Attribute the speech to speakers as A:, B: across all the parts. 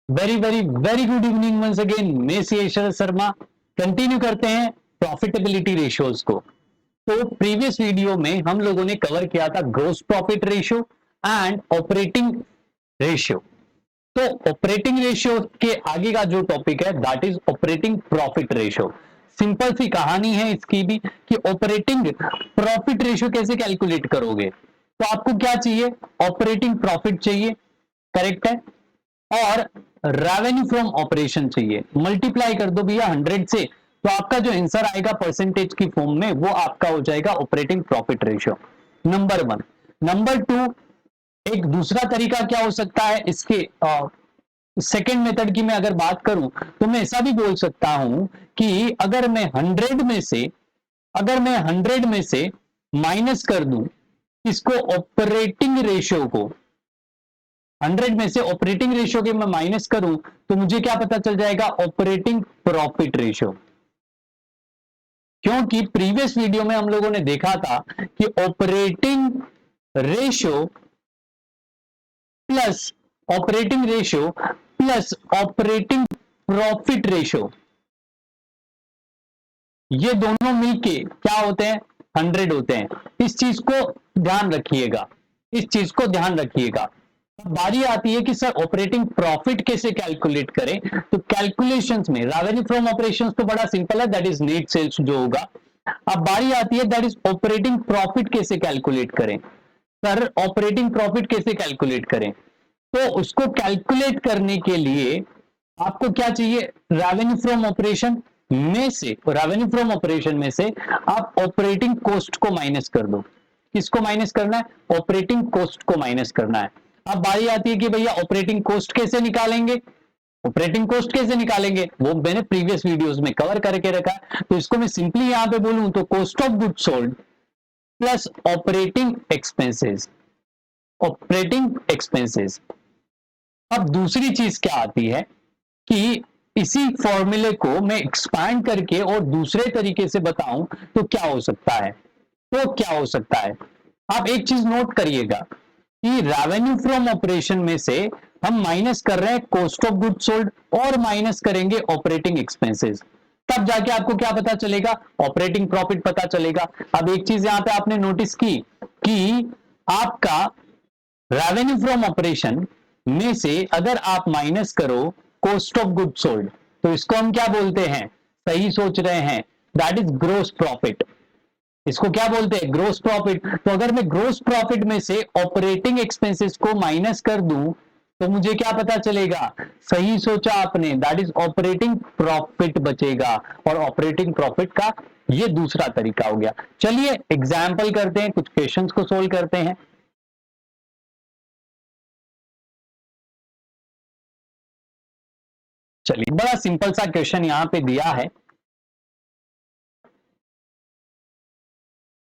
A: Very very very good evening once again. मैं C Yashwant Sharma. Continue करते हैं प्रॉफिटेबिलिटी रेशियोज को। तो प्रीवियस वीडियो में हम लोगों ने कवर किया था gross profit ratio and operating ratio. तो ऑपरेटिंग रेशियो के आगे का जो टॉपिक है that is operating profit ratio. Simple सी कहानी है इसकी भी कि ऑपरेटिंग प्रॉफिट रेशियो कैसे कैलकुलेट करोगे। तो आपको क्या चाहिए, ऑपरेटिंग प्रॉफिट चाहिए, करेक्ट है, और रेवेन्यू फ्रॉम ऑपरेशन चाहिए। मल्टीप्लाई कर दो भैया 100 से, तो आपका जो आंसर आएगा परसेंटेज की फॉर्म में वो आपका हो जाएगा operating profit ratio. Number 1। Number 2, एक दूसरा तरीका क्या हो सकता है इसके सेकेंड मेथड की मैं अगर बात करूं तो मैं ऐसा भी बोल सकता हूं कि अगर मैं 100 में से माइनस कर दूं इसको ऑपरेटिंग रेशियो को, 100 में से ऑपरेटिंग रेशियो के मैं माइनस करूं तो मुझे क्या पता चल जाएगा, ऑपरेटिंग प्रॉफिट रेशियो। क्योंकि प्रीवियस वीडियो में हम लोगों ने देखा था कि operating ratio plus operating profit ratio, ये दोनों मिलके क्या होते हैं, 100 होते हैं। इस चीज को ध्यान रखिएगा, इस चीज को ध्यान रखिएगा। बारी आती है कि सर ऑपरेटिंग प्रॉफिट कैसे कैलकुलेट करें। तो कैलकुलेशंस में रेवेन्यू फ्रॉम ऑपरेशंस तो बड़ा सिंपल है, दैट इज नेट सेल्स जो होगा। अब बारी आती है दैट इज ऑपरेटिंग प्रॉफिट कैसे कैलकुलेट करें। सर ऑपरेटिंग प्रॉफिट कैसे कैलकुलेट करें, तो उसको कैलकुलेट करने के लिए आपको क्या चाहिए, रेवेन्यू फ्रॉम ऑपरेशन में से आप ऑपरेटिंग कॉस्ट को माइनस कर दो। किसको माइनस करना है, ऑपरेटिंग कॉस्ट को माइनस करना है। अब बारी आती है कि भैया ऑपरेटिंग कॉस्ट कैसे निकालेंगे, ऑपरेटिंग कॉस्ट कैसे निकालेंगे वो मैंने प्रीवियस वीडियोस में कवर करके रखा है। तो इसको मैं सिंपली यहां पे बोलूं तो cost of good sold plus operating expenses. अब दूसरी चीज क्या आती है कि इसी फॉर्मूले को मैं एक्सपैंड करके और दूसरे तरीके से बताऊं तो क्या हो सकता है, आप एक चीज नोट करिएगा कि रेवेन्यू फ्रॉम ऑपरेशन में से हम माइनस कर रहे हैं कॉस्ट ऑफ गुड सोल्ड और माइनस करेंगे ऑपरेटिंग एक्सपेंसेस, तब जाके आपको क्या पता चलेगा, ऑपरेटिंग प्रॉफिट पता चलेगा। अब एक चीज यहां पे आपने नोटिस की कि आपका रेवेन्यू फ्रॉम ऑपरेशन में से अगर आप माइनस करो कॉस्ट ऑफ गुड सोल्ड तो इसको हम क्या बोलते हैं, सही सोच रहे हैं, दैट इज ग्रोस प्रॉफिट। इसको क्या बोलते हैं, ग्रोस प्रॉफिट। तो अगर मैं ग्रोस प्रॉफिट में से ऑपरेटिंग एक्सपेंसेस को माइनस कर दूं तो मुझे क्या पता चलेगा, सही सोचा आपने, दैट इज ऑपरेटिंग प्रॉफिट बचेगा। और ऑपरेटिंग प्रॉफिट का ये दूसरा तरीका हो गया। चलिए एग्जाम्पल करते हैं, कुछ क्वेश्चंस को सोल्व करते हैं। चलिए बड़ा सिंपल सा क्वेश्चन यहां पे दिया है,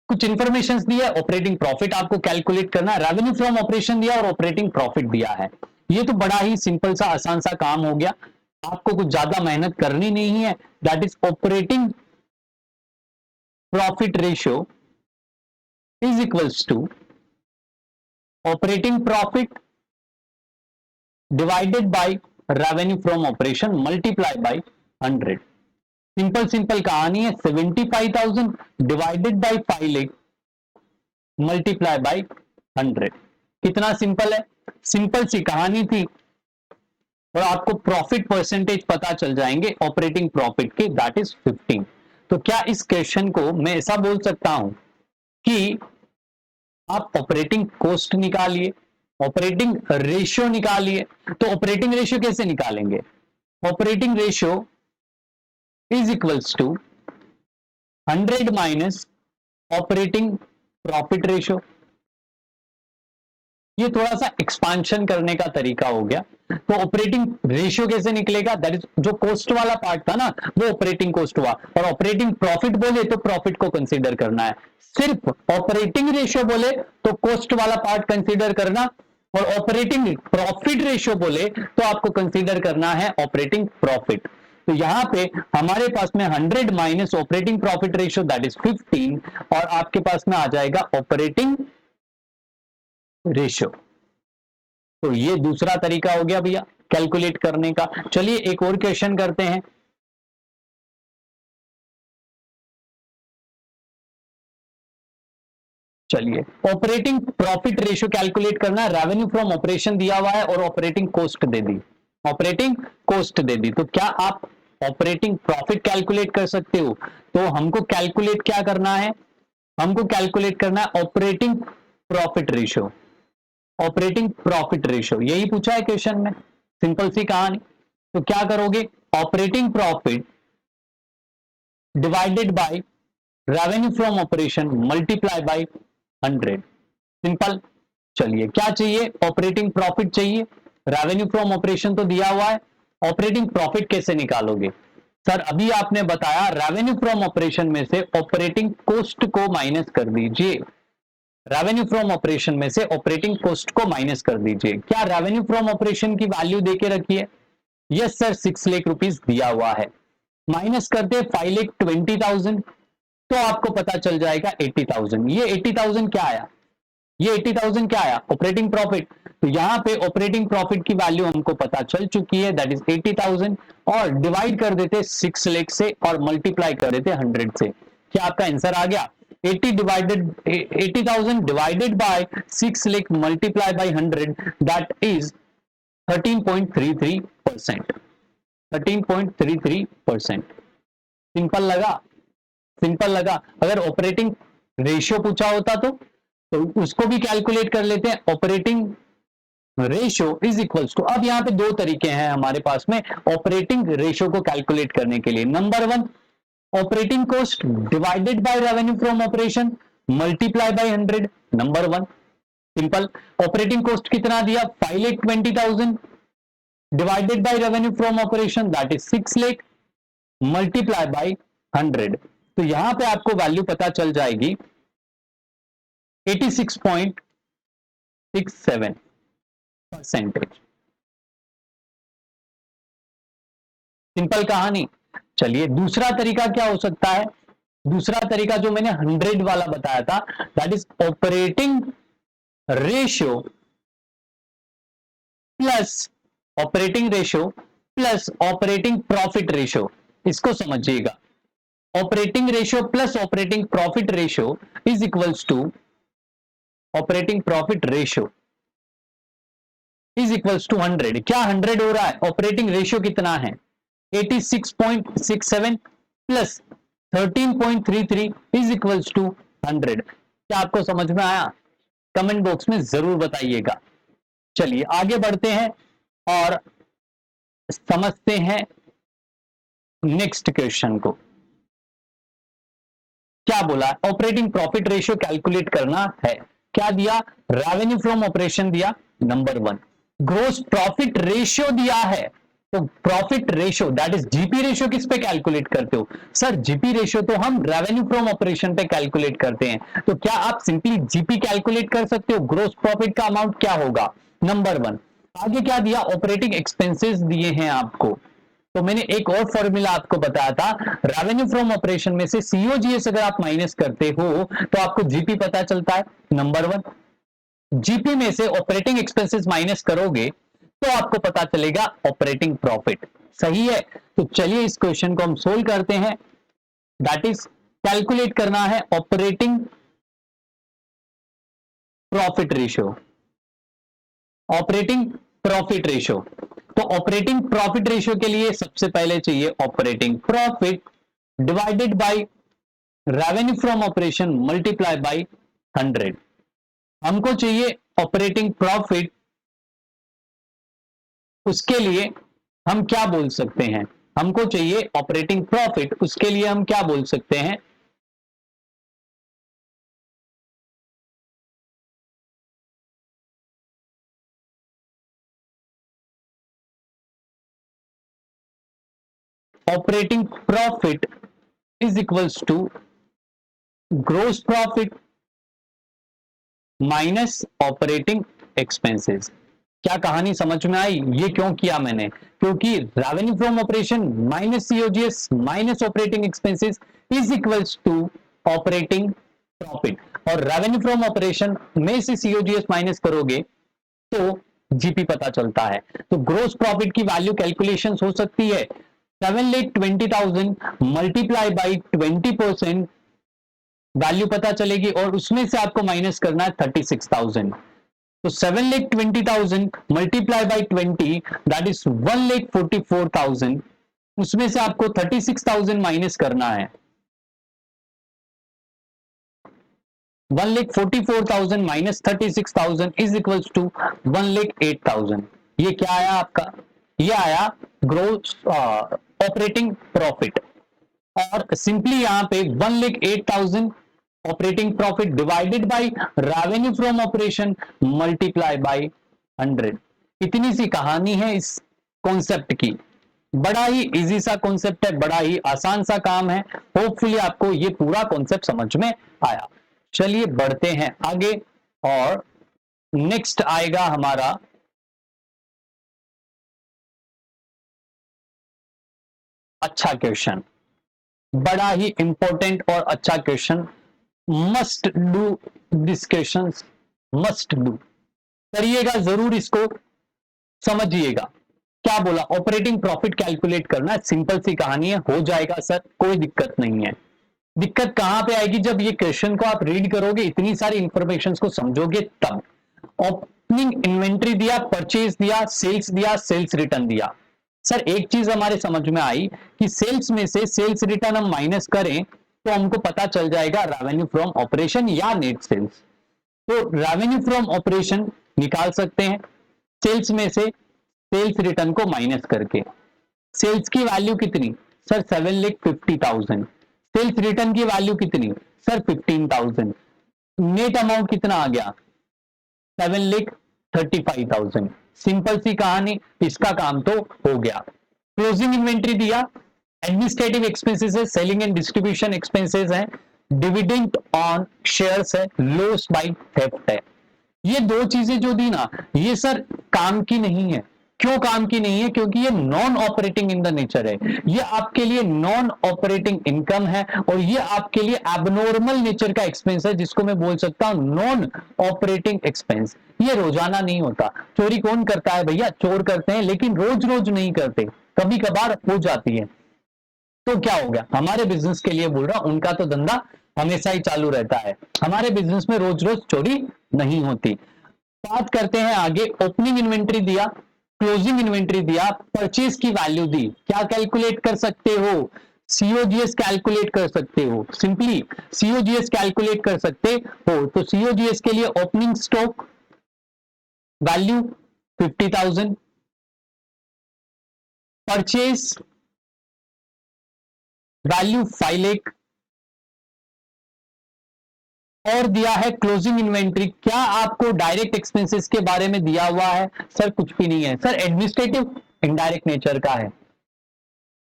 A: कुछ इंफॉर्मेशन दी है, ऑपरेटिंग प्रॉफिट आपको कैलकुलेट करना, रेवेन्यू फ्रॉम ऑपरेशन दिया और ऑपरेटिंग प्रॉफिट दिया है। ये तो बड़ा ही सिंपल सा आसान सा काम हो गया, आपको कुछ ज्यादा मेहनत करनी नहीं है। That is operating profit ratio is equals to operating profit divided by revenue from operation multiply by 100। Simple simple कहानी है, 75,000 divided by 5 lakh multiply by 100। कितना सिंपल है, सिंपल सी कहानी थी। और आपको प्रॉफिट परसेंटेज पता चल जाएंगे ऑपरेटिंग प्रॉफिट के, दैट इज 15। तो क्या इस क्वेश्चन को मैं ऐसा बोल सकता हूं कि आप ऑपरेटिंग कॉस्ट निकालिए, ऑपरेटिंग रेशियो निकालिए। तो ऑपरेटिंग रेशियो कैसे निकालेंगे, operating ratio is equals to 100 minus operating profit ratio. ये थोड़ा सा एक्सपांशन करने का तरीका हो गया। तो ऑपरेटिंग रेशियो कैसे निकलेगा, दैट इज जो कॉस्ट वाला पार्ट था ना वो ऑपरेटिंग कॉस्ट हुआ, और ऑपरेटिंग प्रॉफिट बोले तो प्रॉफिट को कंसीडर करना है। सिर्फ ऑपरेटिंग रेशियो बोले तो कॉस्ट वाला पार्ट कंसीडर करना, और ऑपरेटिंग प्रॉफिट रेशियो बोले तो आपको कंसीडर करना है ऑपरेटिंग प्रॉफिट। तो यहां पे हमारे पास में 100 minus operating profit ratio that is 15, और आपके पास में आ जाएगा ऑपरेटिंग रेशियो। तो ये दूसरा तरीका हो गया भैया कैलकुलेट करने का। चलिए एक और क्वेश्चन करते हैं। चलिए ऑपरेटिंग प्रॉफिट रेशियो कैलकुलेट करना, रेवेन्यू फ्रॉम ऑपरेशन दिया हुआ है और ऑपरेटिंग कॉस्ट दे दी, ऑपरेटिंग कॉस्ट दे दी, तो क्या आप ऑपरेटिंग प्रॉफिट कैलकुलेट कर सकते हो? तो हमको कैलकुलेट क्या करना है, हमको कैलकुलेट करना है operating profit ratio, operating profit ratio, यही पूछा है क्वेश्चन में, सिंपल सी कहानी। तो क्या करोगे, operating profit divided by revenue from operation multiply by 100, simple. चलिए क्या चाहिए, ऑपरेटिंग प्रॉफिट चाहिए, रेवेन्यू फ्रॉम ऑपरेशन तो दिया हुआ है, ऑपरेटिंग प्रॉफिट कैसे निकालोगे? सर अभी आपने बताया रेवेन्यू फ्रॉम ऑपरेशन में से ऑपरेटिंग कॉस्ट को माइनस कर दीजिए, रेवेन्यू फ्रॉम ऑपरेशन में से ऑपरेटिंग कॉस्ट को माइनस कर दीजिए। क्या रेवेन्यू फ्रॉम ऑपरेशन की वैल्यू देके रखी है? यस सर 6 लाख रुपीस दिया हुआ है, माइनस करते 5,20,000, तो आपको पता चल जाएगा 80,000। ये 80,000 क्या आया, ये 80,000 क्या आया, ऑपरेटिंग प्रॉफिट। तो यहां पे ऑपरेटिंग प्रॉफिट की वैल्यू हमको पता चल चुकी है, दैट इज 80,000, और डिवाइड कर देते 6 लाख से और मल्टीप्लाई कर देते 100 से। क्या आपका आंसर आ गया? 80,000 divided by 6 lakh multiply by 100, that is 13.33%, 13.33%। Simple लगा, सिंपल लगा। अगर ऑपरेटिंग रेशियो पूछा होता तो उसको भी कैलकुलेट कर लेते हैं, operating ratio is equals to, अब यहां पे दो तरीके हैं हमारे पास में ऑपरेटिंग रेशियो को कैलकुलेट करने के लिए। Number one, operating cost divided by revenue from operation multiply by 100, number one, simple. Operating cost कितना दिया, 5,20,000 divided by revenue from operation that is 6 lakh multiply by 100, तो यहां पे आपको वैल्यू पता चल जाएगी 86.67%। सिंपल कहानी। चलिए दूसरा तरीका क्या हो सकता है, दूसरा तरीका जो मैंने 100 वाला बताया था, that is operating ratio plus operating ratio plus operating profit ratio. इसको समझिएगा, operating ratio plus operating profit ratio is equals to, operating profit ratio is equals to 100। क्या 100 हो रहा है, ऑपरेटिंग रेशियो कितना है 86.67 प्लस 13.33 इज इक्वल्स टू 100। क्या आपको समझ में आया? कमेंट बॉक्स में जरूर बताइएगा। चलिए आगे बढ़ते हैं और समझते हैं नेक्स्ट क्वेश्चन को। क्या बोला, ऑपरेटिंग प्रॉफिट रेशियो कैलकुलेट करना है। क्या दिया, रेवेन्यू फ्रॉम ऑपरेशन दिया, number one. Gross profit ratio दिया है, तो profit ratio that is GP ratio किस पे कैलकुलेट करते हो? सर जीपी रेशियो तो हम रेवेन्यू फ्रॉम ऑपरेशन पे कैलकुलेट करते हैं, तो क्या आप सिंपली जीपी कैलकुलेट कर सकते हो? ग्रोस प्रॉफिट का अमाउंट क्या होगा, नंबर वन। आगे क्या दिया, ऑपरेटिंग एक्सपेंसेस दिए हैं आपको, तो मैंने एक और फॉर्मूला आपको बताया था, रेवेन्यू फ्रॉम ऑपरेशन में से सीओजीएस अगर आप माइनस करते हो तो आपको जीपी पता चलता है, नंबर वन। जीपी में से ऑपरेटिंग एक्सपेंसेस माइनस करोगे तो आपको पता चलेगा ऑपरेटिंग प्रॉफिट, सही है। तो चलिए इस क्वेश्चन को हम सोल्व करते हैं, दैट इज कैलकुलेट करना है operating profit ratio, operating profit ratio. तो ऑपरेटिंग प्रॉफिट रेशियो के लिए सबसे पहले चाहिए operating profit divided by revenue from operation multiply by 100। हमको चाहिए ऑपरेटिंग प्रॉफिट, उसके लिए हम क्या बोल सकते हैं, हमको चाहिए ऑपरेटिंग प्रॉफिट, उसके लिए हम क्या बोल सकते हैं, operating profit is equals to gross profit minus operating expenses. क्या कहानी समझ में आई? ये क्यों किया मैंने, क्योंकि revenue from operation minus COGS minus operating expenses is equals to operating profit, और रेवेन्यू फ्रॉम ऑपरेशन में से सीओजीएस माइनस करोगे तो जीपी पता चलता है। तो ग्रोस प्रॉफिट की वैल्यू कैलकुलेशन हो सकती है 7,20,000 मल्टीप्लाई बाई 20%, वैल्यू पता चलेगी और उसमें से आपको माइनस करना है 36,000। तो 7,20,000 मल्टीप्लाई बाई 20 दैट इज 1,44,000, उसमें से आपको 36,000 माइनस करना है। 1,44,000 माइनस 36,000 इज इक्वल्स टू 1,08,000। ये क्या आया आपका? ये आया ग्रोस ऑपरेटिंग प्रॉफिट। और सिंपली यहां पे 1,08,000 operating profit divided by revenue from operation multiply by 100। इतनी सी कहानी है इस कॉन्सेप्ट की। बड़ा ही इजी सा कॉन्सेप्ट है, बड़ा ही आसान सा काम है। होपफुली आपको ये पूरा कॉन्सेप्ट समझ में आया। चलिए बढ़ते हैं आगे और नेक्स्ट आएगा हमारा अच्छा क्वेश्चन, बड़ा ही इंपॉर्टेंट और अच्छा question. Must do this question, must do, करिएगा जरूर, इसको समझिएगा। क्या बोला? ऑपरेटिंग प्रॉफिट कैलकुलेट करना, सिंपल सी कहानी है, हो जाएगा सर, कोई दिक्कत नहीं है। दिक्कत कहां पे आएगी? जब ये क्वेश्चन को आप रीड करोगे, इतनी सारी इंफॉर्मेशन को समझोगे तब। ओपनिंग इन्वेंट्री दिया, परचेज दिया, सेल्स दिया, सेल्स रिटर्न दिया। सर एक चीज हमारे समझ में आई कि सेल्स में से सेल्स रिटर्न हम माइनस करें तो हमको पता चल जाएगा रेवेन्यू फ्रॉम ऑपरेशन या नेट सेल्स। तो रेवेन्यू फ्रॉम ऑपरेशन निकाल सकते हैं सेल्स में से सेल्स रिटर्न को माइनस करके। सेल्स की वैल्यू कितनी? सर 7,50,000। सेल्स रिटर्न की वैल्यू कितनी? सर 15,000। नेट अमाउंट कितना आ गया? 7,35,000। सिंपल सी कहानी, इसका काम तो हो गया। क्लोजिंग इन्वेंट्री दिया, एडमिनिस्ट्रेटिव एक्सपेंसेस है, सेलिंग एंड डिस्ट्रीब्यूशन एक्सपेंसेस है, डिविडेंड ऑन शेयर्स है, लॉस बाय थेफ्ट है। ये दो चीजें जो दी ना, ये सर काम की नहीं है। क्यों काम की नहीं है? क्योंकि ये non operating in the nature है। ये आपके लिए नॉन ऑपरेटिंग इनकम है और ये आपके लिए एबनॉर्मल नेचर का एक्सपेंस है, जिसको मैं बोल सकता हूं नॉन ऑपरेटिंग एक्सपेंस। ये रोजाना नहीं होता। चोरी कौन करता है भैया? चोर करते हैं, लेकिन रोज रोज नहीं करते, कभी कभार हो जाती है। तो क्या हो गया? हमारे बिजनेस के लिए बोल रहा हूं, उनका तो धंधा हमेशा ही चालू रहता है, हमारे बिजनेस में रोज रोज चोरी नहीं होती। बात करते हैं आगे। ओपनिंग इन्वेंट्री दिया, क्लोजिंग इन्वेंट्री दिया, परचेज की वैल्यू दी। क्या कैलकुलेट कर सकते हो? सीओजीएस कैलकुलेट कर सकते हो, सिंपली सीओजीएस कैलकुलेट कर सकते हो। तो सीओजीएस के लिए opening stock value 50,000, purchase value 5 lakh और दिया है क्लोजिंग इन्वेंट्री। क्या आपको डायरेक्ट एक्सपेंसेस के बारे में दिया हुआ है? सर कुछ भी नहीं है। सर एडमिनिस्ट्रेटिव इनडायरेक्ट नेचर का है।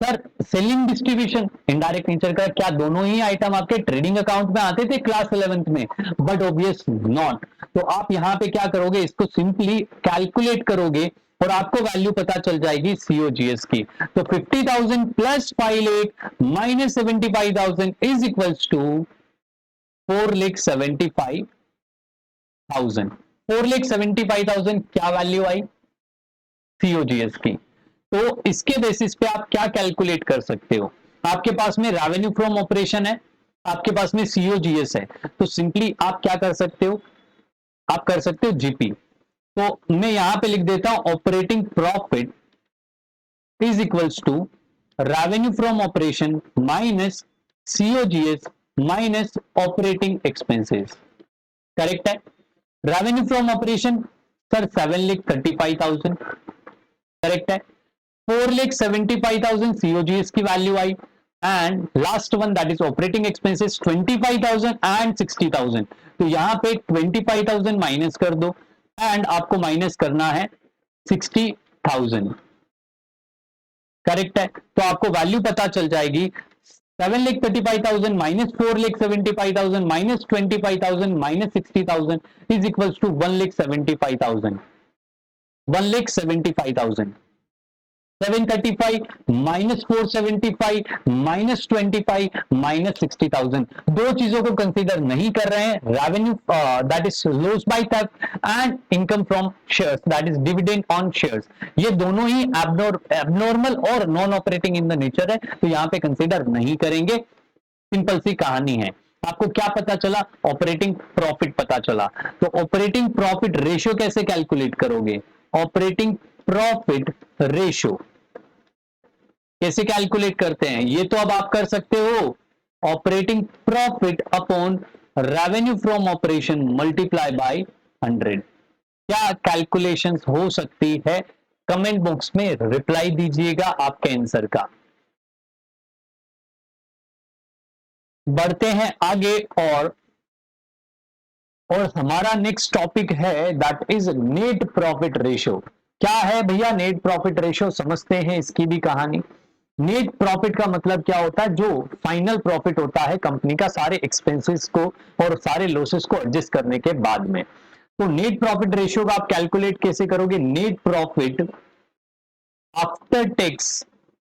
A: Sir selling distribution indirect nature का। क्या दोनों ही आइटम आपके ट्रेडिंग अकाउंट में आते थे क्लास 11th में? But obvious not. तो आप यहां पे क्या करोगे? इसको सिंपली कैलकुलेट करोगे और आपको वैल्यू पता चल जाएगी सीओजीएस की। तो 50,000 plus 5 lakh minus 75,000 is equals to 4,75,000। 4,75,000 क्या वैल्यू आई? सीओजीएस की। तो इसके बेसिस पे आप क्या कैलकुलेट कर सकते हो? आपके पास में रेवेन्यू फ्रॉम ऑपरेशन है, आपके पास में सीओजीएस है, तो सिंपली आप क्या कर सकते हो? आप कर सकते हो जीपी। तो मैं यहां पे लिख देता हूं operating profit is equals to revenue from operation minus COGS minus operating expenses. Correct है? Revenue from operation sir 7,35,000, correct है। 4,75,000 सीओजीएस की वैल्यू आई and last one that is operating expenses 25,000 and 60,000। तो यहां पे 25,000 माइनस कर दो एंड आपको माइनस करना है 60,000। करेक्ट है? तो आपको वैल्यू पता चल जाएगी 7,35,000 minus 4,75,000 minus 25,000 minus 60,000 is equals to 1,75,000। 1,75,000 735 minus 475 minus 25 minus 60,000, दो चीजों को कंसीडर नहीं कर रहे हैं, revenue that is loss by theft and income from shares that is dividend on shares, ये दोनों ही एबनॉर्मल और non operating in the nature है, तो यहां पे कंसीडर नहीं करेंगे। सिंपल सी कहानी है। आपको क्या पता चला? ऑपरेटिंग प्रॉफिट पता चला। तो ऑपरेटिंग प्रॉफिट रेशियो कैसे कैलकुलेट करोगे? ऑपरेटिंग प्रॉफिट रेशियो कैसे कैलकुलेट करते हैं? ये तो अब आप कर सकते हो, operating profit upon revenue from operation multiply by 100। क्या कैलकुलेशंस हो सकती है? कमेंट बॉक्स में रिप्लाई दीजिएगा आपके आंसर का। बढ़ते हैं आगे और हमारा नेक्स्ट टॉपिक है that is net profit ratio. क्या है भैया नेट प्रॉफिट रेशियो? समझते हैं इसकी भी कहानी। नेट प्रॉफिट का मतलब क्या होता है? जो फाइनल प्रॉफिट होता है कंपनी का सारे एक्सपेंसेस को और सारे लॉसेस को एडजस्ट करने के बाद में। तो नेट प्रॉफिट रेशियो का आप कैलकुलेट कैसे करोगे? Net profit after tax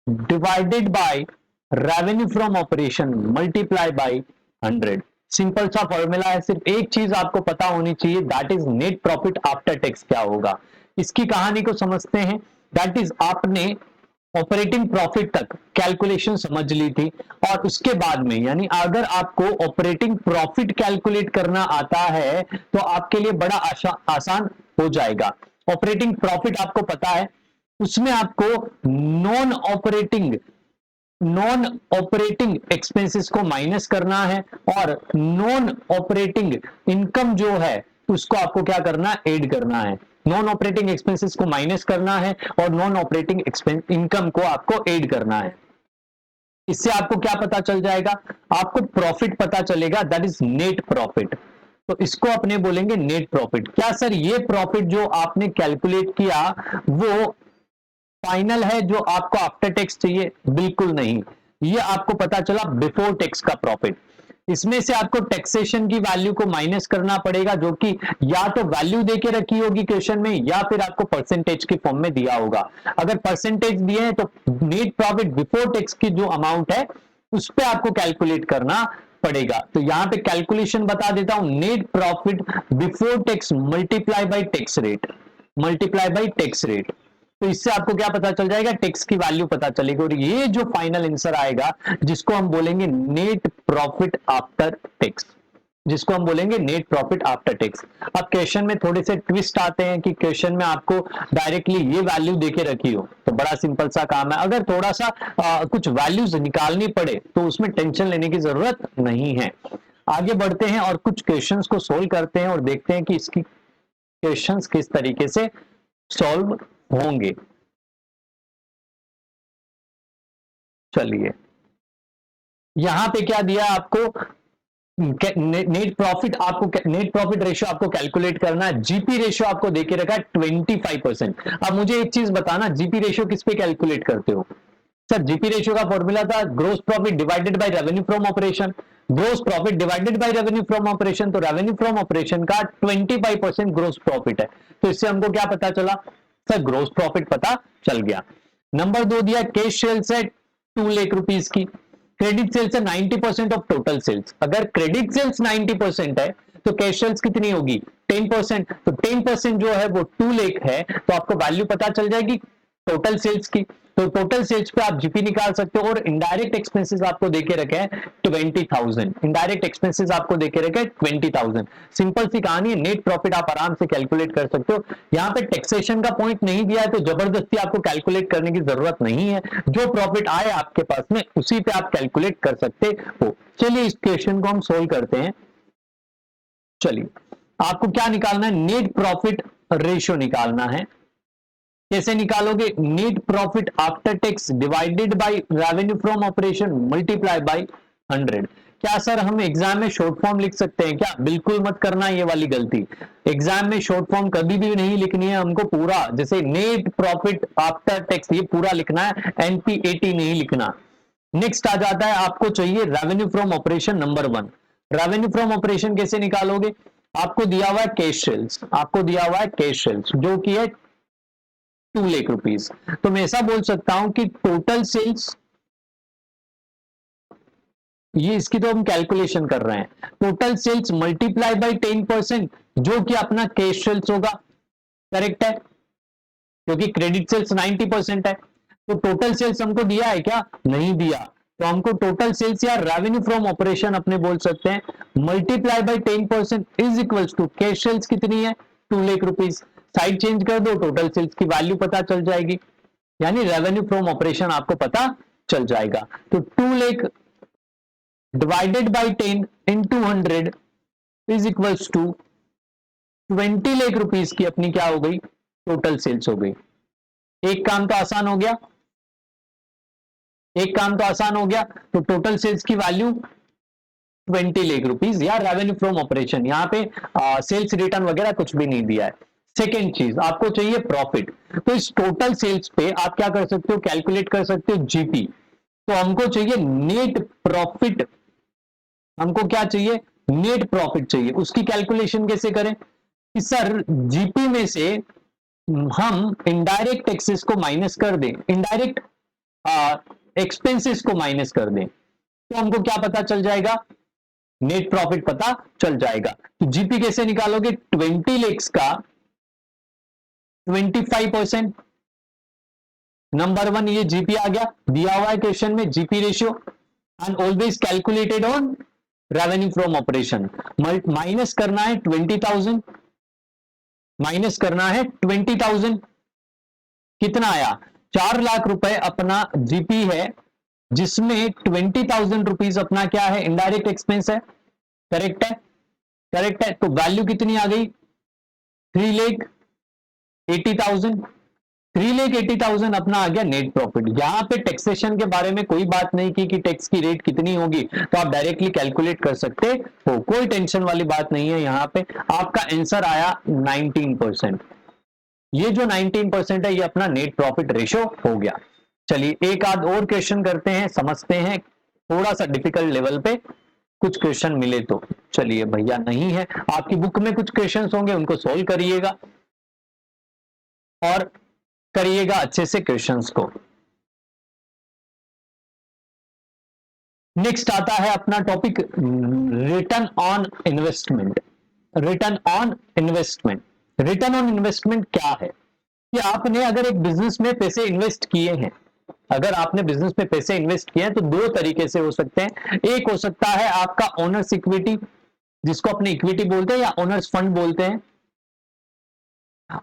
A: divided by revenue from operation multiply by 100। Simple सा फॉर्मूला है, सिर्फ एक चीज आपको पता होनी चाहिए, that is net profit after tax क्या होगा। इसकी कहानी को समझते हैं। दैट इज आपने ऑपरेटिंग प्रॉफिट तक कैलकुलेशन समझ ली थी और उसके बाद में, यानी अगर आपको ऑपरेटिंग प्रॉफिट कैलकुलेट करना आता है तो आपके लिए बड़ा आसान हो जाएगा। ऑपरेटिंग प्रॉफिट आपको पता है, उसमें आपको नॉन ऑपरेटिंग एक्सपेंसेस को माइनस करना है और नॉन ऑपरेटिंग इनकम जो है उसको आपको क्या करना है? ऐड करना है। नॉन ऑपरेटिंग एक्सपेंसेस को माइनस करना है और नॉन ऑपरेटिंग एक्सपेंस इनकम को आपको ऐड करना है। इससे आपको क्या पता चल जाएगा? आपको प्रॉफिट पता चलेगा, दैट इज नेट प्रॉफिट। तो इसको अपने बोलेंगे नेट प्रॉफिट। क्या सर ये प्रॉफिट जो आपने कैलकुलेट किया वो फाइनल है जो आपको आफ्टर टैक्स चाहिए? बिल्कुल नहीं, ये आपको पता चला बिफोर टैक्स का प्रॉफिट। इसमें से आपको टैक्सेशन की वैल्यू को माइनस करना पड़ेगा, जो कि या तो वैल्यू देके रखी होगी क्वेश्चन में या फिर आपको परसेंटेज के फॉर्म में दिया होगा। अगर परसेंटेज दिए हैं तो नेट प्रॉफिट बिफोर टैक्स की जो अमाउंट है उस पर आपको कैलकुलेट करना पड़ेगा। तो यहां पे कैलकुलेशन बता देता हूं, net profit before tax multiply by tax rate, multiply by tax rate. तो इससे आपको क्या पता चल जाएगा? टैक्स की वैल्यू पता चलेगी और ये जो फाइनल आंसर आएगा जिसको हम बोलेंगे नेट प्रॉफिट आफ्टर टैक्स, जिसको हम बोलेंगे नेट प्रॉफिट आफ्टर टैक्स। अब क्वेश्चन में थोड़े से ट्विस्ट आते हैं कि क्वेश्चन में आपको डायरेक्टली ये वैल्यू देके रखी हो तो बड़ा सिंपल सा काम है। अगर थोड़ा सा कुछ वैल्यूज निकालनी पड़े तो उसमें टेंशन लेने की जरूरत नहीं है। आगे बढ़ते हैं और कुछ क्वेश्चंस को सोल्व करते हैं और देखते हैं कि इसकी क्वेश्चंस किस तरीके से सॉल्व होंगे। चलिए यहां पे क्या दिया आपको? नेट प्रॉफिट आपको, नेट प्रॉफिट रेशियो आपको कैलकुलेट करना है। जीपी रेशियो आपको देके रखा है 25%। अब मुझे एक चीज बताना, जीपी रेशियो किस पे कैलकुलेट करते हो? सर जीपी रेशियो का फॉर्मूला था gross profit divided by revenue from operation. Gross profit divided by revenue from operation, तो रेवेन्यू फ्रॉम ऑपरेशन का 25% ग्रोस प्रॉफिट है। तो इससे हमको क्या पता चला? सर ग्रोस प्रॉफिट पता चल गया। नंबर 2 दिया कैश सेल्स है 2 लाख रुपीस की, क्रेडिट सेल्स है 90% ऑफ टोटल सेल्स। अगर क्रेडिट सेल्स 90% है तो कैश सेल्स कितनी होगी? 10%। तो 10% जो है वो 2 लाख है, तो आपको वैल्यू पता चल जाएगी टोटल सेल्स की। तो टोटल सेल्स पे आप जीपी निकाल सकते हो। और इनडायरेक्ट एक्सपेंसेस आपको देके रखे हैं 20,000, इनडायरेक्ट एक्सपेंसेस आपको देके रखे हैं 20,000। सिंपल सी कहानी है, नेट प्रॉफिट आप आराम से कैलकुलेट कर सकते हो। यहाँ पे टैक्सेशन का पॉइंट नहीं दिया है तो जबरदस्ती आपको कैलकुलेट करने की जरूरत नहीं है। जो प्रॉफिट आए आपके पास में उसी पे आप कैलकुलेट कर सकते हो। चलिए इस क्वेश्चन को हम सोल्व करते हैं। चलिए आपको क्या निकालना है? नेट प्रॉफिट रेशियो निकालना है। कैसे निकालोगे? Net profit after tax divided by revenue from operation multiply by 100। क्या सर हम एग्जाम में शॉर्ट फॉर्म लिख सकते हैं क्या? बिल्कुल मत करना ये वाली गलती। एग्जाम में शॉर्ट फॉर्म कभी भी नहीं लिखनी है हमको, पूरा जैसे नेट प्रॉफिट आफ्टर टैक्स ये पूरा लिखना है, एनपीएटी नहीं लिखना। नेक्स्ट आ जाता है, आपको चाहिए revenue from operation number 1। Revenue from operation कैसे निकालोगे? आपको दिया हुआ है कैश सेल्स, आपको दिया हुआ है कैश सेल्स जो कि है 2 लाख रुपीस। तो मैं ऐसा बोल सकता हूं कि टोटल सेल्स, ये इसकी तो हम कैलकुलेशन कर रहे हैं, टोटल सेल्स मल्टीप्लाई बाय 10%, जो कि अपना कैश सेल्स होगा। करेक्ट है, क्योंकि क्रेडिट सेल्स 90% है। तो टोटल सेल्स हमको दिया है क्या? नहीं दिया। तो हमको टोटल सेल्स या रेवेन्यू फ्रॉम ऑपरेशन अपने बोल सकते हैं, multiply by 10% is equals to cash sales कितनी है? 2 लाख रुपीस। साइड चेंज कर दो, टोटल सेल्स की वैल्यू पता चल जाएगी, यानी रेवेन्यू फ्रॉम ऑपरेशन आपको पता चल जाएगा। तो 2 lakh divided by 10 into 100 is equals to 20 lakh rupees की अपनी क्या हो गई? टोटल सेल्स हो गई। एक काम तो आसान हो गया, एक काम तो आसान हो गया। तो टोटल सेल्स की वैल्यू 20 लाख रुपीस या रेवेन्यू फ्रॉम ऑपरेशन, यहां पे सेल्स रिटर्न वगैरह कुछ भी नहीं दिया है। सेकेंड चीज आपको चाहिए प्रॉफिट। तो इस टोटल सेल्स पे आप क्या कर सकते हो? कैलकुलेट कर सकते हो जीपी। तो हमको चाहिए नेट प्रॉफिट, हमको क्या चाहिए? नेट प्रॉफिट चाहिए। उसकी कैलकुलेशन कैसे करें कि सर जीपी में से हम इनडायरेक्ट टैक्सेस को माइनस कर दें, इनडायरेक्ट एक्सपेंसेस को माइनस कर दें, तो हमको क्या पता चल जाएगा? नेट प्रॉफिट पता चल जाएगा। तो जीपी कैसे निकालोगे? 20 लाख का 25%। नंबर वन ये जीपी आ गया, दिया हुआ है क्वेश्चन में GP ratio, and always calculated on revenue from operation. Minus करना है 20,000, माइनस करना है 20,000, कितना आया? 4 लाख रुपए अपना जीपी है, जिसमें 20,000 रुपीज अपना क्या है? इनडायरेक्ट एक्सपेंस है। करेक्ट है, करेक्ट है। तो वैल्यू कितनी आ गई? 3,80,000। 3,80,000 अपना आ गया नेट प्रॉफिट। यहां पे टैक्सेशन के बारे में कोई बात नहीं की कि टैक्स की रेट कितनी होगी, तो आप डायरेक्टली कैलकुलेट कर सकते हो, कोई टेंशन वाली बात नहीं है। यहां पे आपका आंसर आया 19%। ये जो 19% है ये अपना नेट प्रॉफिट रेशियो हो गया। चलिए एक आध और क्वेश्चन करते हैं, समझते हैं, थोड़ा सा डिफिकल्ट लेवल पे कुछ क्वेश्चन मिले तो। चलिए भैया नहीं है, आपकी बुक में कुछ क्वेश्चंस होंगे, उनको सोल्व करिएगा और करिएगा अच्छे से क्वेश्चंस को। नेक्स्ट आता है अपना topic return on investment. Return on investment, return on investment क्या है? कि आपने अगर एक बिजनेस में पैसे इन्वेस्ट किए हैं, अगर आपने बिजनेस में पैसे इन्वेस्ट किए हैं तो दो तरीके से हो सकते हैं। एक हो सकता है आपका ओनर्स इक्विटी, जिसको अपने इक्विटी बोलते हैं या ओनर्स फंड बोलते हैं,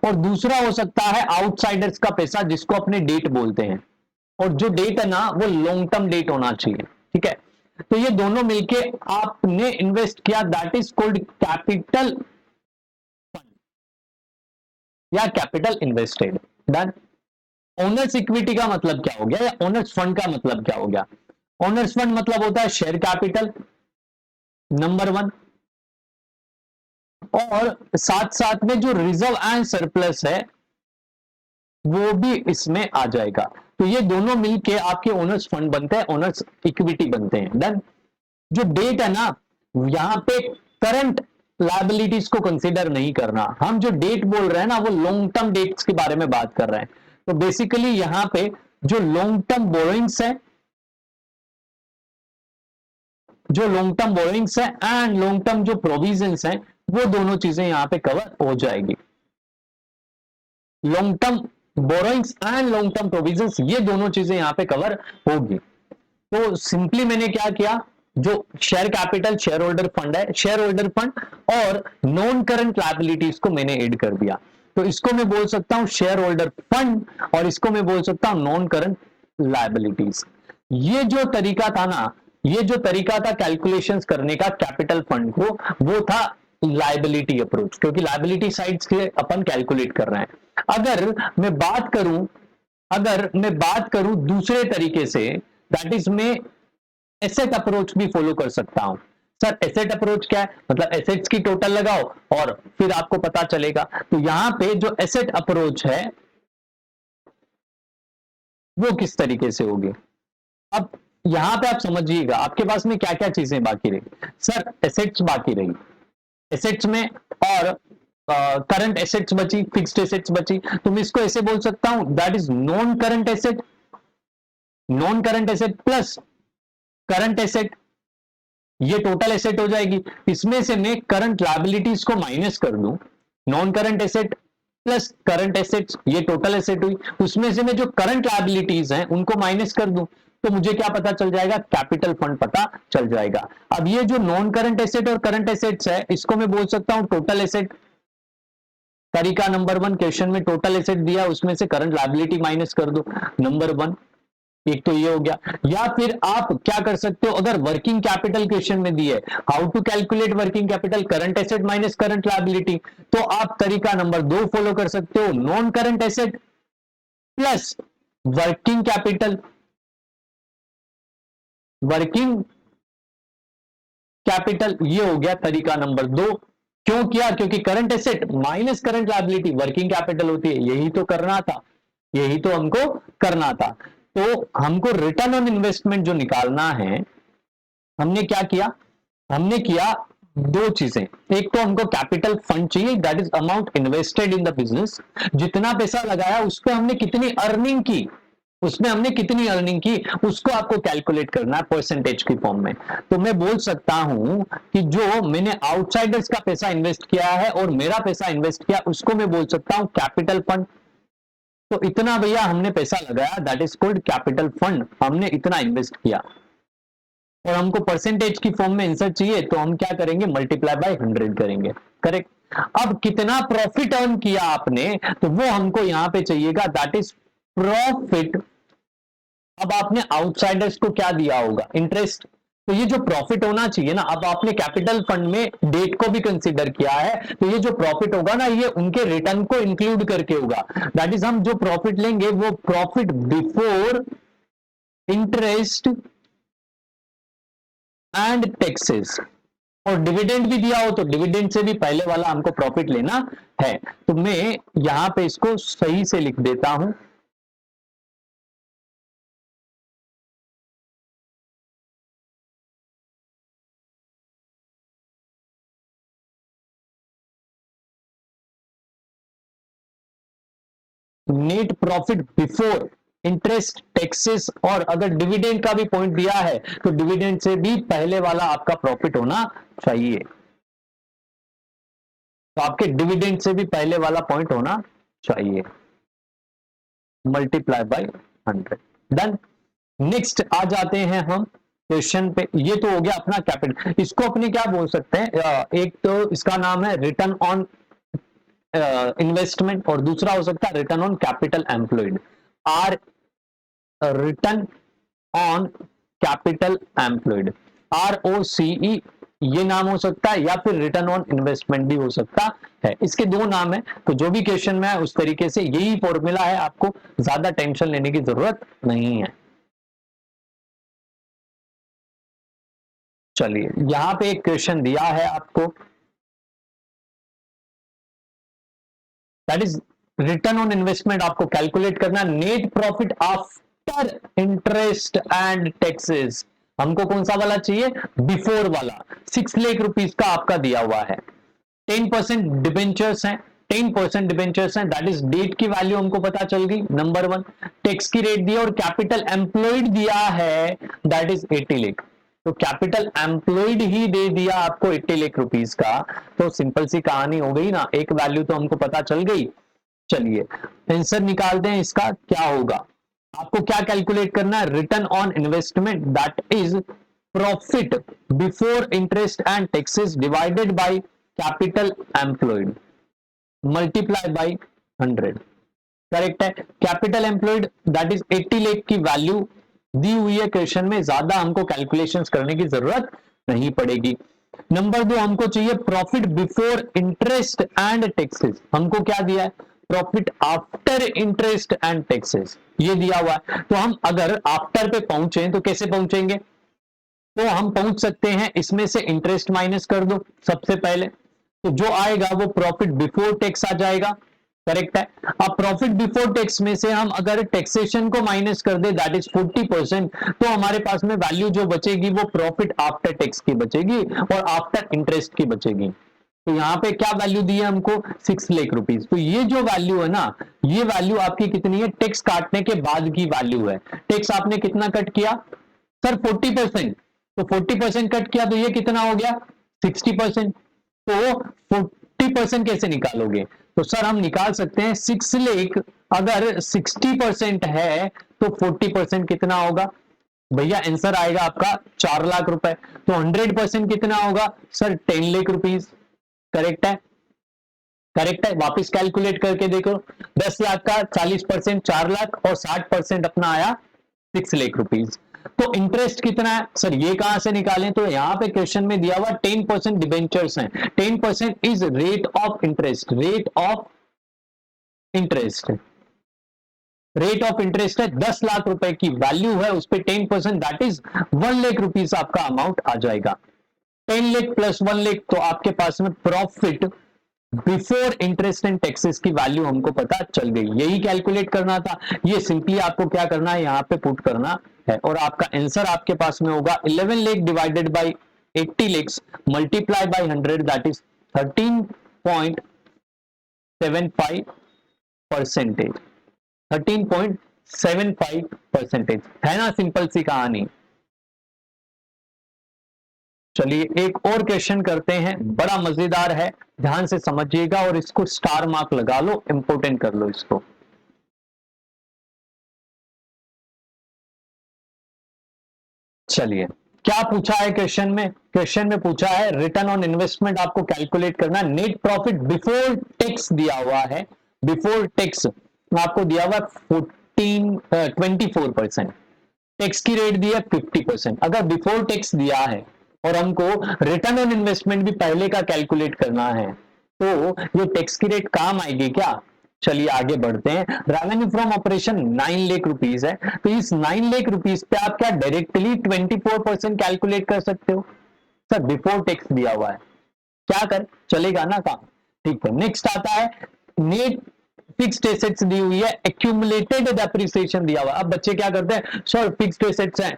A: और दूसरा हो सकता है आउटसाइडर्स का पैसा, जिसको अपने डेट बोलते हैं। और जो डेट है ना वो लॉन्ग टर्म डेट होना चाहिए, ठीक है। तो ये दोनों मिलके आपने इन्वेस्ट किया, that is called capital fund या capital invested. Done. Owners equity का मतलब क्या हो गया या ओनर्स फंड का मतलब क्या हो गया? ओनर्स फंड मतलब होता है शेयर कैपिटल, नंबर वन, और साथ साथ में जो रिजर्व एंड सरप्लस है वो भी इसमें आ जाएगा। तो ये दोनों मिलके आपके ओनर्स फंड बनते हैं, ओनर्स इक्विटी बनते हैं। डन। जो डेट है ना, यहां पे करंट लायबिलिटीज को कंसीडर नहीं करना, हम जो डेट बोल रहे हैं ना वो लॉन्ग टर्म डेट्स के बारे में बात कर रहे हैं। तो बेसिकली यहां पे जो लॉन्ग टर्म बोरोइंग्स है, जो लॉन्ग टर्म बोरोइंग्स है एंड लॉन्ग टर्म जो प्रोविजंस है, वो दोनों चीजें यहां पे कवर हो जाएगी। Long term borrowings and long term provisions, ये दोनों चीजें यहां पे कवर होगी। तो सिंपली मैंने क्या किया, जो share capital share holder fund है, शेयर होल्डर फंड और नॉन करंट लायबिलिटीज को मैंने ऐड कर दिया। तो इसको मैं बोल सकता हूं शेयर होल्डर फंड और इसको मैं बोल सकता हूं नॉन करंट लायबिलिटीज। ये जो तरीका था ना, ये जो तरीका था कैलकुलेशंस करने का कैपिटल फंड को, वो था लायबिलिटी अप्रोच, क्योंकि लायबिलिटी साइड्स के अपन कैलकुलेट कर रहे हैं। अगर मैं बात करूं दूसरे तरीके से, दैट इज मैं एसेट अप्रोच भी फॉलो कर सकता हूं। सर एसेट अप्रोच क्या है? मतलब एसेट्स की टोटल लगाओ और फिर आपको पता चलेगा। तो यहां पे जो एसेट अप्रोच है वो किस तरीके से होगी, अब यहां पे आप समझिएगा आपके पास में क्या क्या चीजें बाकी रही। सर एसेट्स बाकी रही, एसेट्स में और करंट एसेट्स बची, फिक्स्ड एसेट्स बची, तो मैं इसको ऐसे बोल सकता हूं that is non current asset, non current asset plus current asset, ये टोटल एसेट हो जाएगी। इसमें से मैं करंट लायबिलिटीज को माइनस कर दूं, non current asset plus current assets, ये टोटल एसेट हुई, उसमें से मैं जो करंट लायबिलिटीज हैं उनको माइनस कर दूं, तो मुझे क्या पता चल जाएगा, कैपिटल फंड पता चल जाएगा। अब ये जो नॉन करंट एसेट और करंट एसेट्स है, इसको मैं बोल सकता हूं टोटल एसेट। तरीका नंबर 1, क्वेश्चन में टोटल एसेट दिया, उसमें से करंट लायबिलिटी माइनस कर दो, नंबर 1, एक तो ये हो गया। या फिर आप क्या कर सकते हो, अगर वर्किंग कैपिटल क्वेश्चन में दी है, how to calculate working capital, current asset minus current liability, तो आप तरीका नंबर 2 फॉलो कर सकते हो, non current asset plus working capital, working capital, ये हो गया तरीका नंबर 2। क्यों किया, क्योंकि current asset minus current liability working capital होती है, यही तो करना था, यही तो हमको करना था। तो हमको रिटर्न ऑन इन्वेस्टमेंट जो निकालना है, हमने क्या किया, हमने किया दो चीजें। एक तो हमको कैपिटल फंड चाहिए, that is amount invested in the business, जितना पैसा लगाया उस पर हमने कितनी अर्निंग की, उसमें हमने कितनी अर्निंग की, उसको आपको कैलकुलेट करना है परसेंटेज की फॉर्म में। तो मैं बोल सकता हूं कि जो मैंने आउटसाइडर्स का पैसा इन्वेस्ट किया है और मेरा पैसा इन्वेस्ट किया, उसको मैं बोल सकता हूं कैपिटल फंड। तो इतना भैया हमने पैसा लगाया, that is called capital fund, हमने इतना इन्वेस्ट किया, और हमको परसेंटेज की फॉर्म में आंसर चाहिए, तो हम क्या करेंगे, मल्टीप्लाई बाय 100 करेंगे, करेक्ट। अब कितना प्रॉफिट अर्न किया आपने, तो वो हमको यहां पे चाहिएगा, दैट इज प्रॉफिट। अब आपने आउटसाइडर्स को क्या दिया होगा, इंटरेस्ट, तो ये जो प्रॉफिट होना चाहिए ना, अब आपने कैपिटल फंड में डेट को भी कंसीडर किया है, तो ये जो प्रॉफिट होगा ना, ये उनके रिटर्न को इंक्लूड करके होगा, दैट इज हम जो प्रॉफिट लेंगे वो profit before interest and taxes, और डिविडेंड भी दिया हो तो डिविडेंड से भी पहले वाला हमको प्रॉफिट लेना है। तो मैं यहां पे इसको सही से लिख देता हूं, net profit before interest taxes, और अगर डिविडेंड का भी पॉइंट दिया है तो डिविडेंड से भी पहले वाला आपका प्रॉफिट होना चाहिए, तो आपके डिविडेंड से भी पहले वाला पॉइंट होना चाहिए, मल्टीप्लाई बाय 100, डन। नेक्स्ट आ जाते हैं हम क्वेश्चन पे, ये तो हो गया अपना कैपिटल, इसको अपने क्या बोल सकते हैं, एक तो इसका नाम है रिटर्न ऑन इन्वेस्टमेंट, और दूसरा हो सकता है return on capital employed, or return on capital employed, ROCE, ये नाम हो सकता है, या फिर रिटर्न ऑन इन्वेस्टमेंट भी हो सकता है, इसके दो नाम है। तो जो भी क्वेश्चन में है उस तरीके से यही फॉर्मूला है, आपको ज्यादा टेंशन लेने की जरूरत नहीं है। चलिए यहां पे एक क्वेश्चन दिया है आपको, that is return on investment, आपको कैलकुलेट करना net profit after interest and taxes, हमको कौन सा वाला चाहिए, बिफोर वाला। 6 लाख रुपीस का आपका दिया हुआ है, 10% डिबेंचर्स हैं, 10% डिबेंचर्स हैं, दैट इज डेट की वैल्यू हमको पता चल गई, नंबर 1, टैक्स की रेट दिया और कैपिटल एम्प्लॉयड दिया है, दैट इज 80 लाख। तो कैपिटल एम्प्लॉयड ही दे दिया आपको 80 लाख रुपीस का, तो सिंपल सी कहानी हो गई ना, एक वैल्यू तो हमको पता चल गई। चलिए आंसर निकालते हैं, इसका क्या होगा, आपको क्या कैलकुलेट करना है, return on investment, that is profit before interest and taxes divided by capital employed multiply by 100, correct है। Capital employed that is 80 lakh की वैल्यू दी हुई है क्वेश्चन में, ज्यादा हमको कैलकुलेशंस करने की जरूरत नहीं पड़ेगी। नंबर 2 हमको चाहिए profit before interest and taxes, हमको क्या दिया है, profit after interest and taxes, ये दिया हुआ है। तो हम अगर आफ्टर पे पहुंचे तो कैसे पहुंचेंगे, तो हम पहुंच सकते हैं, इसमें से इंटरेस्ट माइनस कर दो सबसे पहले, तो जो आएगा वो प्रॉफिट बिफोर टैक्स आ जाएगा, करेक्ट है। अब प्रॉफिट बिफोर टैक्स में से हम अगर टैक्सेशन को माइनस कर दे, दैट इज 40%, तो हमारे पास में वैल्यू जो बचेगी वो प्रॉफिट आफ्टर टैक्स की बचेगी और आफ्टर इंटरेस्ट की बचेगी। तो यहाँ पे क्या वैल्यू दी है हमको 6 लाख रुपीज। तो ये जो वैल्यू है ना, ये वैल्यू आपकी कितनी है, टैक्स काटने के बाद की वैल्यू है। टैक्स आपने कितना कट किया सर 40%, तो 40% कट किया तो ये कितना हो गया 60%। तो 40% कैसे निकालोगे, तो सर हम निकाल सकते हैं 6 लाख अगर 60% है तो 40% कितना होगा भैया, आंसर आएगा आपका 4 लाख रुपए। तो 100% कितना होगा सर 10 लाख रुपीज। करेक्ट है, करेक्ट है, वापस कैलकुलेट करके देखो, 10 लाख का 40% 4 लाख और 60% अपना आया 6 लाख रुपीज। तो इंटरेस्ट कितना है सर, ये कहां से निकालें, तो यहां पे क्वेश्चन में दिया हुआ 10% डिबेंचर्स हैं, 10% is rate of interest, rate of interest, rate of interest है 10 लाख रुपए की वैल्यू है, उस पर 10% दैट इज 1 लाख रुपीज आपका अमाउंट आ जाएगा। 10 लाख प्लस 1 लाख, तो आपके पास में profit before interest and taxes की वैल्यू हमको पता चल गई। यही कैलकुलेट करना था, ये सिंपली आपको क्या करना है, यहां पे पुट करना है और आपका आंसर आपके पास में होगा 11 lakh divided bye 80 lakh multiply by 100 that is 13.75 percentage, 13.75% है ना, सिंपल सी कहानी। चलिए एक और क्वेश्चन करते हैं, बड़ा मजेदार है, ध्यान से समझिएगा और इसको स्टार मार्क लगा लो, इंपोर्टेंट कर लो इसको। चलिए क्या पूछा है क्वेश्चन में, क्वेश्चन में पूछा है रिटर्न ऑन इन्वेस्टमेंट आपको कैलकुलेट करना, नेट प्रॉफिट बिफोर टैक्स दिया हुआ है, बिफोर टैक्स आपको दिया हुआ 24%, टैक्स की रेट दी है 50%। अगर बिफोर टैक्स दिया है और हमको रिटर्न ऑन इन्वेस्टमेंट भी पहले का कैलकुलेट करना है, तो ये टैक्स की रेट काम आएगी क्या। चलिए आगे बढ़ते हैं, revenue from operation 9 lakh rupees है, तो इस 9 लाख रुपीज पे आप क्या डायरेक्टली 24% कैलकुलेट कर सकते हो सर, बिफोर टैक्स दिया हुआ है, क्या कर चलेगा ना काम। ठीक है, नेक्स्ट आता है नेट फिक्स्ड एसेट्स दी हुई है, एक्यूमुलेटेड डेप्रिसिएशन दिया हुआ है। अब बच्चे क्या करते हैं सर फिक्स्ड एसेट्स हैं,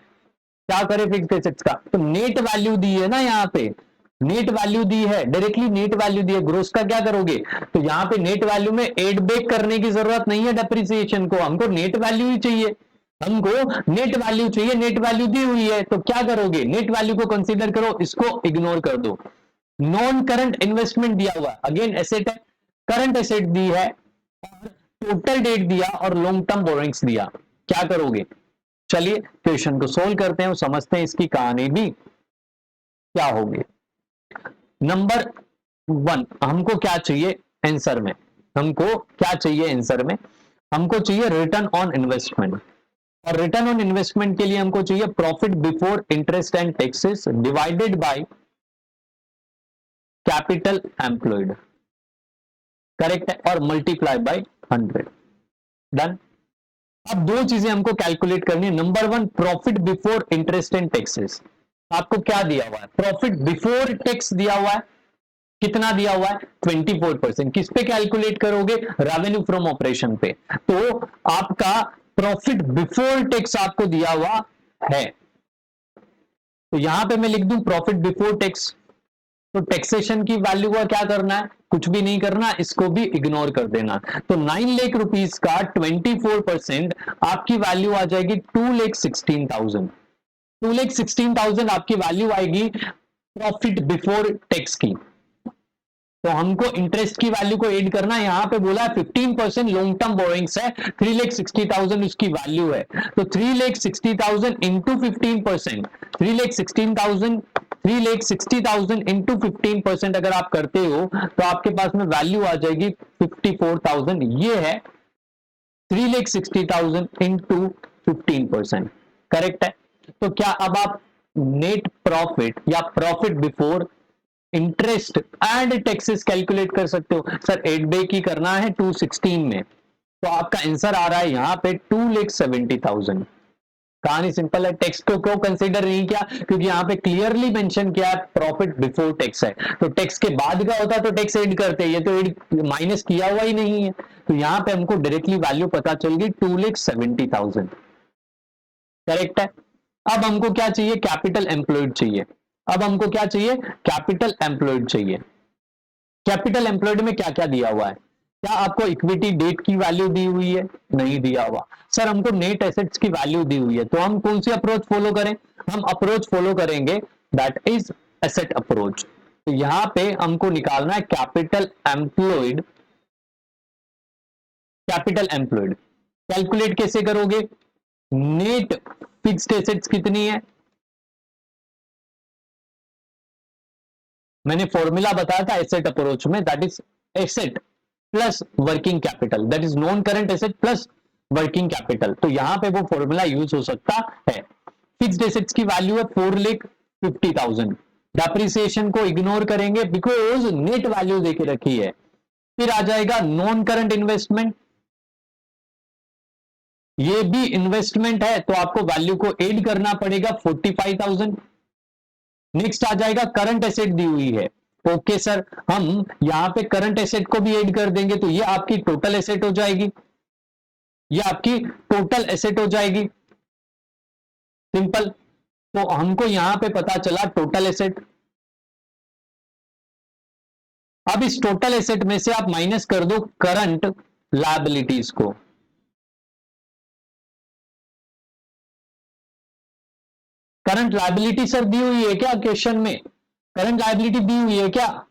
A: क्या करें फिक्स्ड एसेट्स का, तो नेट वैल्यू दी है ना, यहाँ पे नेट वैल्यू दी है, डायरेक्टली नेट वैल्यू दी है, ग्रोस का क्या करोगे, तो यहाँ पे नेट वैल्यू में एड बैक करने की जरूरत नहीं है डेप्रिसिएशन को, हमको नेट वैल्यू ही चाहिए, हमको नेट वैल्यू चाहिए, नेट वैल्यू दी हुई है, तो क्या करोगे नेट वैल्यू को कंसीडर करो, इसको इग्नोर कर दो। नॉन करंट इन्वेस्टमेंट दिया हुआ है, अगेन एसेट है, करंट एसेट दी है और टोटल डेट दिया और लॉन्ग टर्म बोरिंग्स दिया, क्या करोगे। चलिए क्वेश्चन को सोल्व करते हैं और समझते हैं इसकी कहानी भी क्या होगी। नंबर 1 हमको क्या चाहिए आंसर में, हमको क्या चाहिए आंसर में, हमको चाहिए रिटर्न ऑन इन्वेस्टमेंट, और रिटर्न ऑन इन्वेस्टमेंट के लिए हमको चाहिए profit before interest and taxes divided by capital employed, correct है, और मल्टीप्लाई बाय 100, डन। अब दो चीजें हमको कैलकुलेट करनी है, number 1 profit before interest and taxes, आपको क्या दिया हुआ है, प्रॉफिट बिफोर टैक्स दिया हुआ है, कितना दिया हुआ है 24%, किस पे कैलकुलेट करोगे, रेवेन्यू फ्रॉम ऑपरेशन पे, तो आपका प्रॉफिट बिफोर टैक्स आपको दिया हुआ है, तो यहां पे मैं लिख दूं प्रॉफिट बिफोर टैक्स, तो टैक्सेशन की वैल्यू का क्या करना है, कुछ भी नहीं करना, इसको भी इग्नोर कर देना। तो 9 लाख रुपीस का 24% आपकी वैल्यू आ जाएगी 2,16,000, 2,16,000 आपकी वैल्यू आएगी प्रॉफिट बिफोर टैक्स की। तो हमको इंटरेस्ट की वैल्यू को ऐड करना है, यहां पे बोला है 15% लॉन्ग टर्म बोरिंग्स है, 3,60,000 उसकी वैल्यू है, तो 3,60,000 इंटू 15%, 3,60,000 इंटू 15% अगर आप करते हो तो आपके पास में वैल्यू आ जाएगी 54,000, ये है 3,60,000 इंटू 15%, करेक्ट है। तो क्या अब आप नेट प्रॉफिट या profit before interest and taxes calculate कर सकते हो, सर 8 डे की करना है 216 में, तो आपका आंसर आ रहा है यहां पे 2,70,000। कहानी सिंपल है, टैक्स को क्यों कंसीडर नहीं किया, क्योंकि यहां पे क्लियरली मेंशन किया प्रॉफिट बिफोर टैक्स है, तो टैक्स के बाद का होता तो टैक्स ऐड करते, ये तो ऐड माइनस किया हुआ ही नहीं है, तो यहां पे हमको डायरेक्टली वैल्यू पता चल गई 2,70,000, करेक्ट है। अब हमको क्या चाहिए, कैपिटल एम्प्लॉयड चाहिए, अब हमको क्या चाहिए, कैपिटल एम्प्लॉयड चाहिए, कैपिटल एम्प्लॉयड में क्या क्या दिया हुआ है? क्या आपको इक्विटी डेट की वैल्यू दी हुई है? नहीं दिया हुआ। सर हमको नेट एसेट्स की वैल्यू दी हुई है, तो हम कौन सी अप्रोच फॉलो करें? हम अप्रोच फॉलो करेंगे दैट इज एसेट अप्रोच। तो यहां पे हमको निकालना है capital employed. Capital employed calculate कैसे करोगे? नेट फिक्स्ड एसेट्स कितनी है? मैंने फॉर्मूला बताया था एसेट अप्रोच में, that is asset plus working capital, that is non current asset plus working capital. तो यहां पे वो फॉर्मूला यूज हो सकता है। फिक्स्ड एसेट्स की वैल्यू है 4,50,000। डेप्रिसिएशन को इग्नोर करेंगे बिकॉज नेट वैल्यू देके रखी है। फिर आ जाएगा नॉन करंट इन्वेस्टमेंट, ये भी इन्वेस्टमेंट है तो आपको वैल्यू को ऐड करना पड़ेगा 45,000। नेक्स्ट आ जाएगा करंट एसेट दी हुई है। ओके सर, हम यहां पे करंट एसेट को भी ऐड कर देंगे तो ये आपकी टोटल एसेट हो जाएगी। ये आपकी टोटल एसेट हो जाएगी, सिंपल। तो हमको यहां पे पता चला टोटल एसेट। अब इस टोटल एसेट में से आप माइनस कर दो करंट लायबिलिटीज को। करंट लायबिलिटी सर दी हुई है क्या क्वेश्चन में? करंट लायबिलिटी दी हुई है क्या?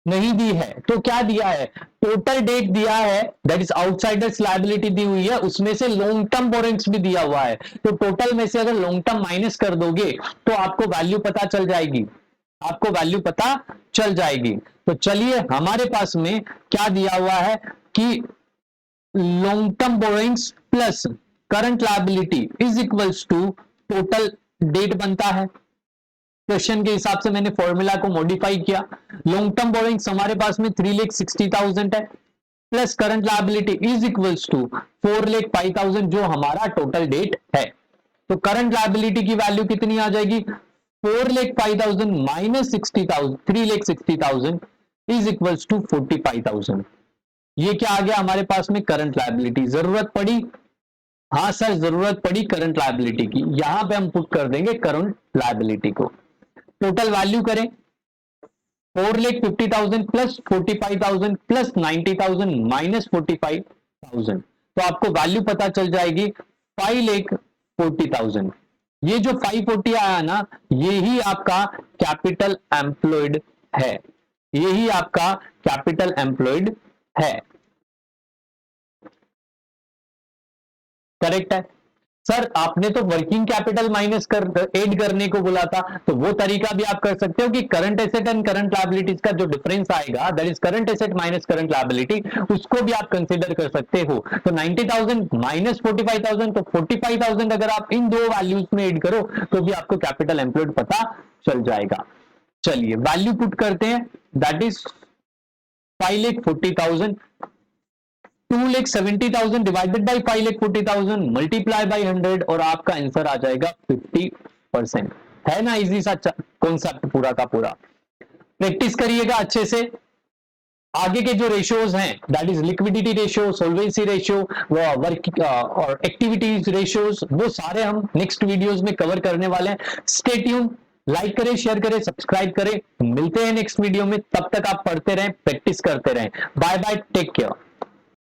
A: नहीं दी है। तो क्या दिया है? टोटल डेट दिया है, दैट इज आउटसाइडर्स लायबिलिटी दी हुई है, उसमें से लॉन्ग टर्म बोरिंग्स भी दिया हुआ है। तो टोटल में से अगर लॉन्ग टर्म माइनस कर दोगे तो आपको वैल्यू पता चल जाएगी। आपको वैल्यू पता चल जाएगी। तो चलिए, हमारे पास में क्या दिया हुआ है कि long term borrowings plus current liability is equals to total debt बनता है। क्वेश्चन के हिसाब से मैंने फॉर्मूला को मॉडिफाई किया। लॉन्ग टर्म बोरिंग्स हमारे पास में 3,60,000 है, plus current liability is equals to 4,05,000 जो हमारा टोटल डेट है। तो करंट लायबिलिटी की वैल्यू कितनी आ जाएगी? 4,05,000 माइनस 60,000, 3,60,000 इज इक्वल्स टू 45,000। ये क्या आ गया हमारे पास में? Current liability. जरूरत पड़ी? हाँ सर, जरूरत पड़ी करंट लायबिलिटी की। यहां पे हम पुट कर देंगे करंट लायबिलिटी को। टोटल वैल्यू करें 4,50,000 प्लस 45,000 प्लस 90,000 माइनस 45,000, तो आपको वैल्यू पता चल जाएगी 5,40,000। ये जो 540 आया ना, यही आपका कैपिटल एम्प्लॉयड है। यही आपका कैपिटल एम्प्लॉयड है। करेक्ट है सर। आपने तो वर्किंग कैपिटल माइनस कर ऐड करने को बोला था, तो वो तरीका भी आप कर सकते हो कि current asset and current liabilities का जो डिफरेंस आएगा, that is current asset minus current liability, उसको भी आप कंसीडर कर सकते हो। तो 90,000 माइनस 45,000, तो 45,000 अगर आप इन दो वैल्यूज में ऐड करो तो भी आपको कैपिटल एम्प्लॉयड पता चल जाएगा। चलिए वैल्यू पुट करते हैं, that is 5,40,000, 2,70,000 divided by 5,40,000 multiply by 100 और आपका आंसर आ जाएगा 50%। है ना इजी सा कॉन्सेप्ट पूरा का पूरा। प्रैक्टिस करिएगा अच्छे से। आगे के जो रेशियोज हैं, that is liquidity ratio, solvency ratio, work और एक्टिविटीज रेशियोज, वो सारे हम नेक्स्ट वीडियोस में कवर करने वाले हैं। स्टे ट्यून, लाइक करें, शेयर करें, सब्सक्राइब करें। मिलते हैं नेक्स्ट वीडियो में, तब तक आप पढ़ते रहें, प्रैक्टिस करते रहें। Bye bye, take care.